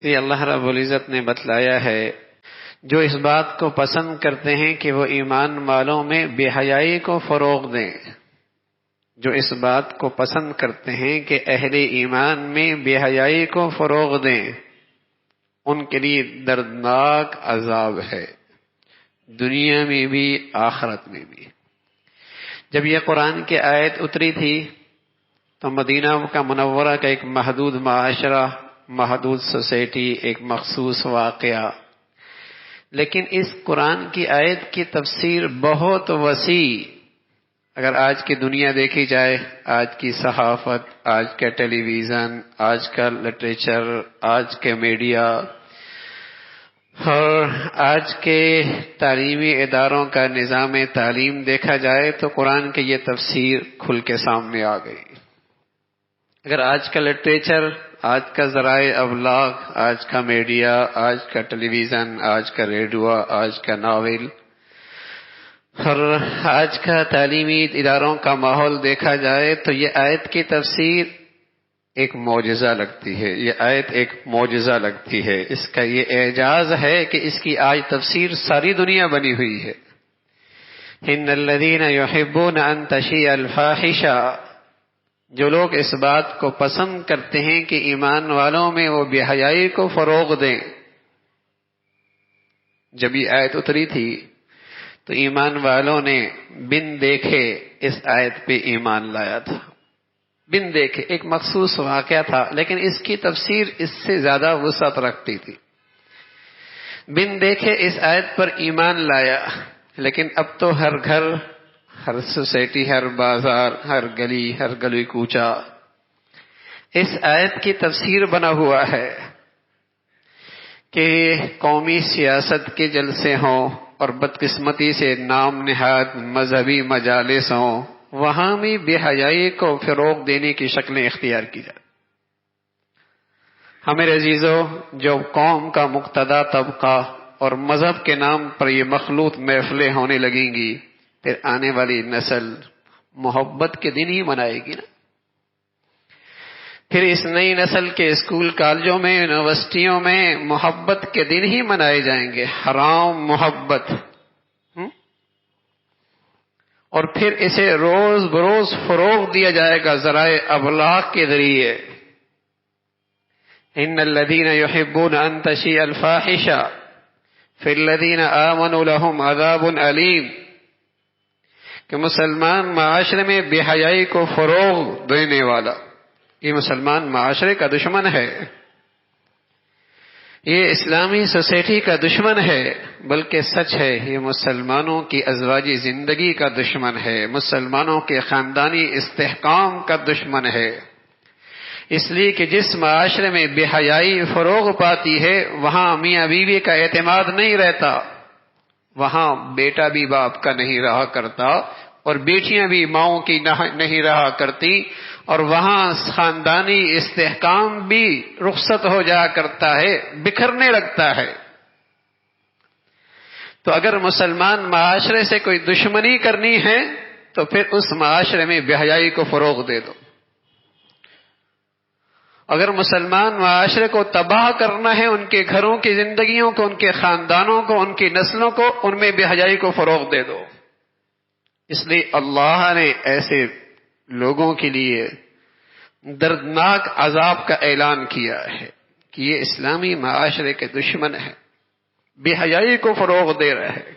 یہ اللہ رب العزت نے بتلایا ہے جو اس بات کو پسند کرتے ہیں کہ وہ ایمان والوں میں بے حیائی کو فروغ دیں، جو اس بات کو پسند کرتے ہیں کہ اہل ایمان میں بے حیائی کو فروغ دیں، ان کے لیے دردناک عذاب ہے، دنیا میں بھی آخرت میں بھی۔ جب یہ قرآن کی آیت اتری تھی تو مدینہ کا منورہ کا ایک محدود معاشرہ، محدود سوسائٹی، ایک مخصوص واقعہ، لیکن اس قرآن کی آیت کی تفسیر بہت وسیع۔ اگر آج کی دنیا دیکھی جائے، آج کی صحافت، آج کا ٹیلی ویژن، آج کا لٹریچر، آج کے میڈیا اور آج کے تعلیمی اداروں کا نظام تعلیم دیکھا جائے تو قرآن کی یہ تفسیر کھل کے سامنے آ گئی۔ اگر آج کا لٹریچر، آج کا ذرائع ابلاغ، آج کا میڈیا، آج کا ٹیلی ویژن، آج کا ریڈیو، آج کا ناول اور آج کا تعلیمی اداروں کا ماحول دیکھا جائے تو یہ آیت کی تفسیر ایک معجزہ لگتی ہے، یہ آیت ایک معجزہ لگتی ہے۔ اس کا یہ اعجاز ہے کہ اس کی آج تفسیر ساری دنیا بنی ہوئی ہے۔ ان الذین یحبون ان تشیع الفاحشہ، جو لوگ اس بات کو پسند کرتے ہیں کہ ایمان والوں میں وہ بے حیائی کو فروغ دیں۔ جب یہ آیت اتری تھی تو ایمان والوں نے بن دیکھے اس آیت پہ ایمان لایا تھا، بن دیکھے۔ ایک مخصوص واقعہ تھا لیکن اس کی تفسیر اس سے زیادہ وسعت رکھتی تھی۔ بن دیکھے اس آیت پر ایمان لایا، لیکن اب تو ہر گھر، ہر سوسائٹی، ہر بازار، ہر گلی کوچہ اس آیت کی تفسیر بنا ہوا ہے کہ قومی سیاست کے جلسے ہوں اور بدقسمتی سے نام نہاد مذہبی مجالس ہوں، وہاں بھی بے حیائی کو فروغ دینے کی شکلیں اختیار کی جائیں۔ ہمارے عزیزوں، جو قوم کا مقتدی طبقہ اور مذہب کے نام پر یہ مخلوط محفلیں ہونے لگیں گی، پھر آنے والی نسل محبت کے دن ہی منائے گی نا۔ پھر اس نئی نسل کے اسکول کالجوں میں، یونیورسٹیوں میں محبت کے دن ہی منائے جائیں گے، حرام محبت۔ اور پھر اسے روز بروز فروغ دیا جائے گا ذرائع ابلاغ کے ذریعے۔ ان الذین یحبون ان تشیع الفاحشہ فی الذین آمنوا لهم عذاب علیم، کہ مسلمان معاشرے میں بے حیائی کو فروغ دینے والا، یہ مسلمان معاشرے کا دشمن ہے، یہ اسلامی سوسائٹی کا دشمن ہے، بلکہ سچ ہے یہ مسلمانوں کی ازواجی زندگی کا دشمن ہے، مسلمانوں کے خاندانی استحکام کا دشمن ہے۔ اس لیے کہ جس معاشرے میں بے حیائی فروغ پاتی ہے وہاں میاں بیوی کا اعتماد نہیں رہتا، وہاں بیٹا بھی باپ کا نہیں رہا کرتا اور بیٹیاں بھی ماؤں کی نہیں رہا کرتی، اور وہاں خاندانی استحکام بھی رخصت ہو جایا کرتا ہے، بکھرنے لگتا ہے۔ تو اگر مسلمان معاشرے سے کوئی دشمنی کرنی ہے تو پھر اس معاشرے میں بے حیائی کو فروغ دے دو۔ اگر مسلمان معاشرے کو تباہ کرنا ہے، ان کے گھروں کی زندگیوں کو، ان کے خاندانوں کو، ان کی نسلوں کو، ان میں بے حیائی کو فروغ دے دو۔ اس لیے اللہ نے ایسے لوگوں کے لیے دردناک عذاب کا اعلان کیا ہے کہ یہ اسلامی معاشرے کے دشمن ہیں، بے حیائی کو فروغ دے رہے ہیں۔